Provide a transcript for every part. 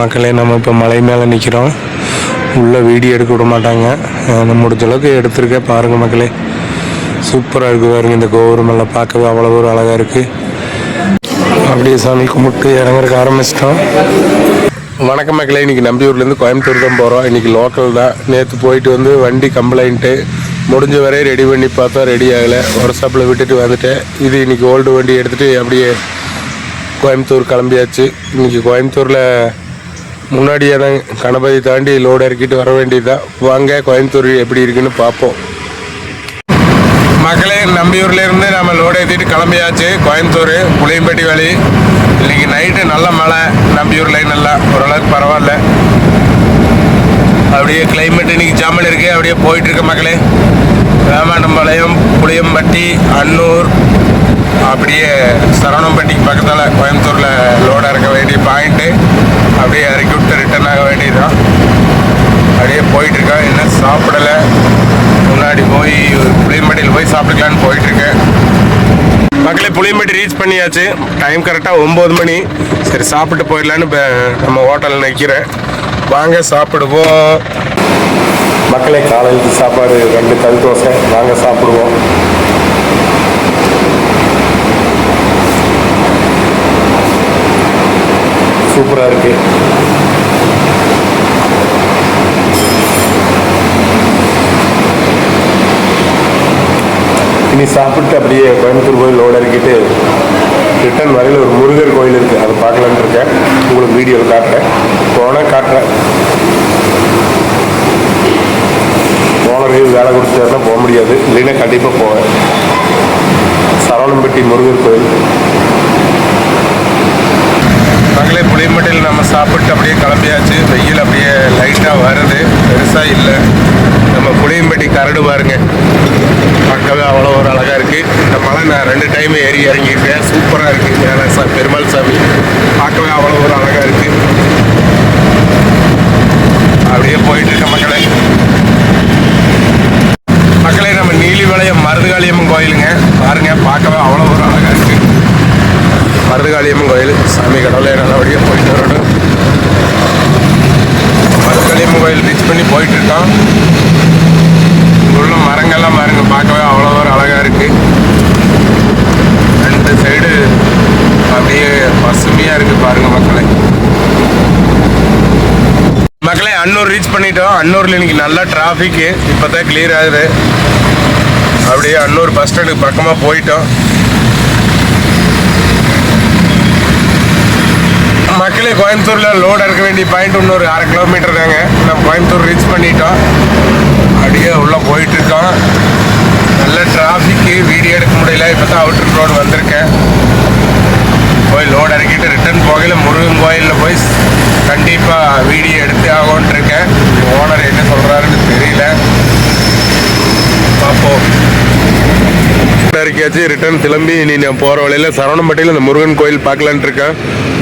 மக்களே, நம்ம இப்போ மலை மேலே நிற்கிறோம். உள்ளே வீடியோ எடுக்க விட மாட்டாங்க. முடிஞ்ச அளவுக்கு எடுத்துருக்கேன். பாருங்கள் மக்களே, சூப்பராக இருக்குது. பாருங்கள், இந்த கோபுரமெல்லாம் பார்க்கவே அவ்வளோ ஒரு அழகாக இருக்குது. அப்படியே சாமி கும்பிட்டு இறங்குறதுக்கு ஆரம்பிச்சிட்டோம். வணக்கம் மக்களே, இன்றைக்கி நம்பியூர்லேருந்து கோயம்புத்தூர் தான் போகிறோம். இன்றைக்கி லோக்கல் தான். நேற்று போயிட்டு வந்து வண்டி கம்ப்ளைண்ட்டு முடிஞ்ச வரை ரெடி பண்ணி பார்த்தா ரெடி ஆகலை. ஒர்க் ஷாப்பில் விட்டுட்டு வந்துட்டேன். இது இன்றைக்கி ஓல்டு வண்டி எடுத்துகிட்டு அப்படியே கோயம்புத்தூர் கிளம்பியாச்சு. இன்றைக்கி கோயம்புத்தூரில் முன்னாடியே தான் கணபதி தாண்டி லோடு இறக்கிட்டு வர வேண்டியதுதான். வாங்க கோயம்புத்தூர் எப்படி இருக்குன்னு பார்ப்போம். மக்களே, நம்பியூர்லேருந்து நம்ம லோடு ஏற்றிட்டு கிளம்பியாச்சு கோயம்புத்தூர் புளியம்பட்டி வழி. இன்றைக்கி நைட்டு நல்ல மழை. நம்பியூர் லைன் நல்லா ஓரளவுக்கு பரவாயில்ல. அப்படியே கிளைமேட் இன்றைக்கி ஜாமன் இருக்குது. அப்படியே போயிட்டுருக்கு மக்களே. வேமாண்டம்பாளையம், புளியம்பட்டி, அன்னூர், அப்படியே சரவணம்பட்டிக்கு பக்கத்தில் கோயம்புத்தூரில் லோடு இறக்க வேண்டிய பாயிண்ட்டு. அப்படியே இறக்கி விட்டு ரிட்டர்ன் ஆக வேண்டியதுதான். அப்படியே போயிட்டுருக்கேன். என்ன சாப்பிடலை. முன்னாடி போய் புளியம்பட்டியில் போய் சாப்பிட்டுக்கலான்னு போயிட்டுருக்கேன். மக்களே, புளியம்பட்டி ரீச் பண்ணியாச்சு. டைம் கரெக்டாக 9 மணி. சரி, சாப்பிட்டு போயிடலான்னு நம்ம ஹோட்டலில் நிற்கிறேன். வாங்க சாப்பிடுவோம். மக்களே, காலையில் சாப்பாடு 2 கல் தோசை. வாங்க சாப்பிடுவோம். சூப்பராக இருக்குது. இனி சாப்பிட்டு அப்படியே கோயம்புத்தூர் போய் லோடு இறக்கிட்டு ரிட்டர்ன் வரையில் ஒரு முருகர் கோயில் இருக்குது. அதை பார்க்கலான்னு இருக்கேன். உங்களுக்கு வீடியோவில் காட்டுறேன். போனால் காட்டுறேன். ஓனருக்கு வேலை கொடுத்தாருன்னா போக முடியாது. இல்லைன்னா கண்டிப்பாக போவேன். சரவணம்பட்டி முருகர் கோயில். மக்களே, புளியம்பட்டியில் நம்ம சாப்பிட்டு அப்படியே கிளம்பியாச்சு. வெயில் அப்படியே லைட்டாக வருது, பெருசாக இல்லை. நம்ம புளியம்பட்டி கரடு பாருங்க, பார்க்கவே அவ்வளோ ஒரு அழகாக இருக்குது. இந்த மலை நான் 2 டைம் ஏறி இறங்கியிருக்கேன். சூப்பராக இருக்குது. மேலே பெருமாள் சாமி பார்க்கவே அவ்வளோ ஒரு அழகாக இருக்குது. அப்படியே போயிட்டுருக்க மக்களே. மக்களே, நம்ம நீலிவளையம் மருதுகாளியம்மன் கோயிலுங்க. பாருங்கள், பார்க்கவே அவ்வளோ ஒரு அழகாக இருக்குது. மருதுகாளியம்மன் கோயில். சாமி கடவுளை நல்லபடியாக போயிட்டு வரணும். மருதுகாளியம்மன் கோயில் ரீச் பண்ணி போயிட்டுருக்கோம். உள்ள மரங்கள்லாம் பாருங்க, பார்க்கவே அவ்வளோ ஒரு அழகாக இருக்குது. 2 சைடு அப்படியே பசுமையாக இருக்குது. பாருங்கள் மக்களே. மக்களே, அன்னூர் ரீச் பண்ணிட்டோம். அன்னூரில் இன்னைக்கு நல்லா டிராஃபிக்கு. இப்போ தான் கிளியர் ஆகுது. அப்படியே அன்னூர் பஸ் ஸ்டாண்டுக்கு பக்கமாக போயிட்டோம். மக்களே, கோயம்புத்தூரில் லோடு இறக்க வேண்டிய பாயிண்ட் இன்னொரு 1/2 கிலோமீட்டர் தாங்க. நம்ம கோயம்புத்தூர் ரீச் பண்ணிட்டோம். அப்படியே உள்ளே போயிட்டுருக்கோம். நல்ல டிராஃபிக்கு, வீடியோ எடுக்க முடியல. இப்போ தான் அவுட்டர் ரோடு வந்திருக்கேன். போய் லோடு இறக்கிட்டு ரிட்டர்ன் போகையில் முருகன் கோயிலில் போய் கண்டிப்பாக வீடியோ எடுத்து ஆகும்னு இருக்கேன். ஓனர் என்ன சொல்கிறாருன்னு தெரியல, பார்ப்போம். இறக்கியாச்சு. ரிட்டர்ன் திரும்பி இனி நான் போகிற வழியில் சரவணம்பட்டியில் இந்த முருகன் கோயில் பார்க்கலான்ட்டு இருக்கேன்.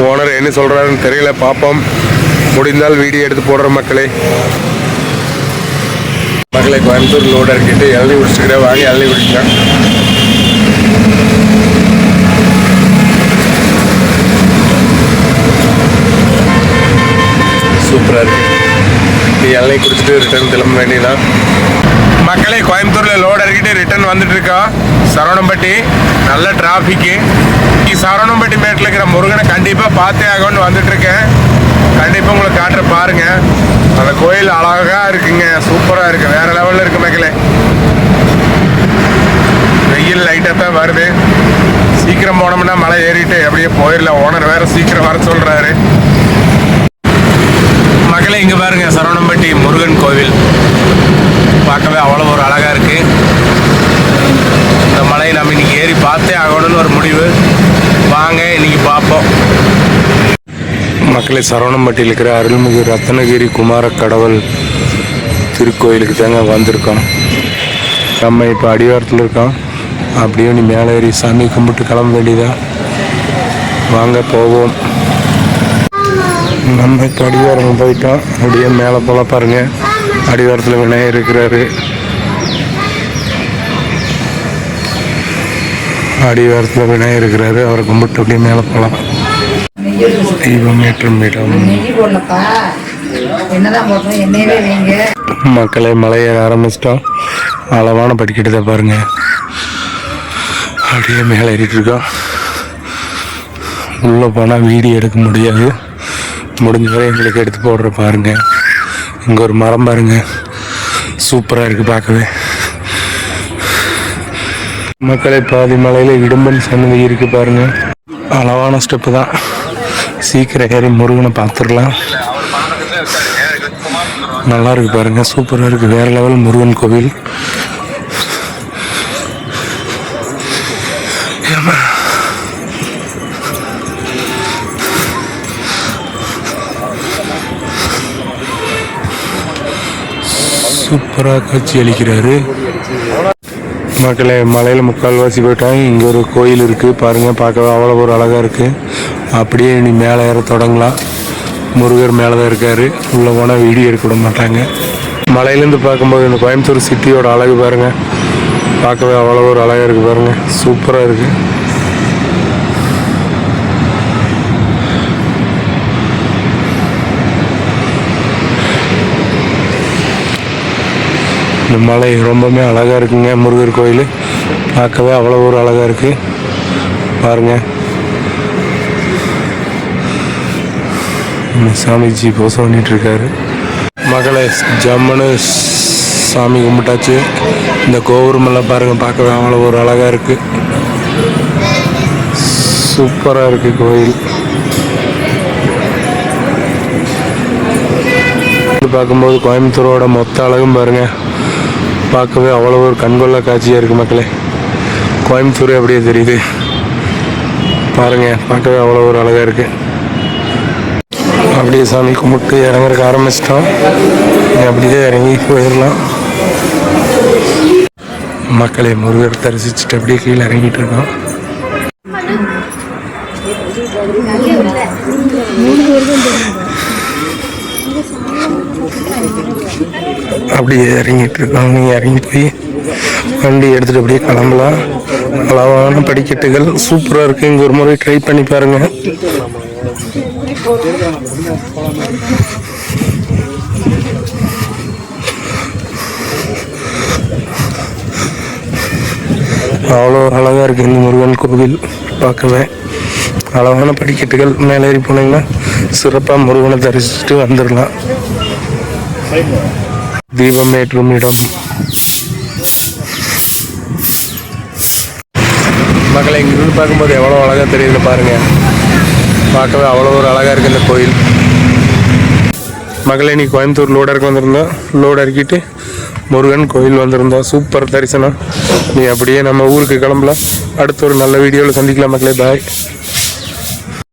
ஓனர் என்ன சொல்கிறாருன்னு தெரியல, பார்ப்போம். முடிந்தால் வீடியோ எடுத்து போடுற மக்களே. மக்களே, கோயம்புத்தூர் லோடு இறக்கிட்டு இளநீ குடிச்சுக்கிறேன். வாங்கி இளநீ குடிச்சிட்டேன். சூப்பராக இருக்குது. நீ இளநீ குடிச்சிட்டு ரிட்டர்ன் திரும்ப வேண்டியதான். மக்களே, கோயம்புத்தூரில் லோடு இறக்கிட்டு ரிட்டர்ன் வந்துட்டு இருக்கோம். சரவணம்பட்டி நல்ல டிராஃபிக்கு. சரவணம்பட்டி மேட்டில் இருக்கிற முருகனை கண்டிப்பாக பார்த்தே ஆகும்னு வந்துட்டுருக்கேன். கண்டிப்பாக உங்களுக்கு காட்டுற பாருங்க. அந்த கோயில் அழகாக இருக்குங்க. சூப்பராக இருக்குது. வேறு லெவலில் இருக்குது மக்களே. வெயில் லைட்டாக தான் வருது. சீக்கிரம் போனோம்னா மலை ஏறிட்டு அப்படியே போயிடலாம். ஓனர் வேறு சீக்கிரம் வர சொல்கிறாரு. மக்களே, இங்கே பாருங்க, சரவணம்பட்டி முருகன் கோவில் பார்க்கவே அவ்வளோ ஒரு அழகாக இருக்குது. இந்த மலையை நம்ம இன்றைக்கி ஏறி பார்த்தே ஆகணும்னு ஒரு முடிவு. வாங்க இன்றைக்கி பார்ப்போம். மக்களே, சரவணம்பட்டியில் இருக்கிற அருள்மிகு ரத்னகிரி குமார கடவுள் திருக்கோயிலுக்கு தாங்க வந்திருக்கோம். நம்ம இப்போ அடிவாரத்தில் இருக்கோம். அப்படியே நீ மேலே ஏறி சாமி கும்பிட்டு கிளம்ப வேண்டியதா. வாங்க போவோம். நம்ம இப்போ அடிவாரம் போயிட்டோம். அப்படியே மேலே போல பாருங்கள். அடிவாரத்தில் விநாயகர் இருக்கிறாரு. அடிவாரத்தில் விநாயகர் இருக்கிறாரு. அவரை கும்பிட்டு அப்படியே மேலே போகலாம். தீபமேற்றும் இடம். மக்களை மலையேற ஆரம்பிச்சிட்டோம். அளவான படிக்கட்டு பாருங்க, அப்படியே மேலே ஏறிட்டு இருக்கோம். உள்ளே போனால் வீடியோ எடுக்க முடியாது, முடிஞ்ச வரை எங்களுக்கு எடுத்து போடுற பாருங்க. இங்கே ஒரு மரம் பாருங்க, சூப்பராக இருக்குது பார்க்கவே. மக்களை பாதி மலையில் இடும்பன் சன்னதி இருக்குது பாருங்க. அளவான ஸ்டெப்பு தான், சீக்கிரம் ஏறி முருகனை பார்த்துடலாம். நல்லா இருக்கு பாருங்க, சூப்பராக இருக்குது, வேற லெவல் முருகன் கோவில். சூப்பராக காட்சி அளிக்கிறாரு. மக்களே மலையில் முக்கால்வாசி போயிட்டாங்க. இங்கே ஒரு கோயில் இருக்குது பாருங்கள், பார்க்கவே அவ்வளோ ஒரு அழகாக இருக்குது. அப்படியே இனி மேலே ஏற தொடங்கலாம். முருகர் மேலே தான் இருக்கார். உள்ளே போனால் வீடியோ எடுக்க விட மாட்டாங்க. மலையிலேருந்து பார்க்கும்போது இந்த கோயம்புத்தூர் சிட்டியோட அழகு பாருங்கள், பார்க்கவே அவ்வளோ ஒரு அழகாக இருக்குது பாருங்கள், சூப்பராக இருக்குது. இந்த மலை ரொம்பவுமே அழகாக இருக்குங்க. முருகர் கோயில் பார்க்கவே அவ்வளோ ஒரு அழகாக இருக்குது பாருங்கள். சாமிஜி பூசை பண்ணிகிட்ருக்காரு. மகளை ஜம்முன்னு சாமி கும்பிட்டாச்சு. இந்த கோபுரமெல்லாம் பாருங்கள், பார்க்கவே அவ்வளோ ஒரு அழகாக இருக்குது, சூப்பராக இருக்குது கோயில். பார்க்கும்போது கோயம்புத்தூரோட மொத்த அழகும் பாருங்கள், பார்க்கவே அவ்வளோ ஒரு கண்கொள்ளா காட்சியாக இருக்குது மக்களே. கோயம்புத்தூரே அப்படியே தெரியுது பாருங்கள், பார்க்கவே அவ்வளோ ஒரு அழகாக இருக்குது. அப்படியே சாமி கும்பிட்டு இறங்குறதுக்கு ஆரம்பிச்சிட்டோம். அப்படியே இறங்கி போயிடலாம். மக்களை முருகர் தரிசிச்சுட்டு அப்படியே கீழே இறங்கிட்டு இருக்கோம். அப்படியே இறங்கிட்டு இருக்கோம். நீங்கள் இறங்கி போய் வண்டி எடுத்துகிட்டு அப்படியே கிளம்பலாம். அளவான படிக்கட்டுகள் சூப்பராக இருக்குது. இங்கே ஒரு முறை ட்ரை பண்ணி பாருங்கள். அவ்வளோ அழகாக இருக்குது இந்த முருகன் கோவில் பார்க்கவே. அளவான படிக்கட்டுகள் மேலே ஏறி போனீங்கன்னா சிறப்பாக முருகனை தரிசிச்சுட்டு வந்துடலாம். தீபம் ஏற்றும் இடம். மக்களை இங்கிருந்து பார்க்கும்போது எவ்வளோ அழகாக தெரியுது பாருங்கள், பார்க்கவே அவ்வளோ ஒரு அழகாக இருக்குது இந்த கோயில். மக்களை நீ கோயம்புத்தூர் லோடு இறக்க வந்திருந்தோம், லோடு இறக்கிட்டு முருகன் கோயில் வந்திருந்தோம். சூப்பர் தரிசனம். நீ அப்படியே நம்ம ஊருக்கு கிளம்பலாம். அடுத்த ஒரு நல்ல வீடியோவில் சந்திக்கலாம் மக்களே. பாய்.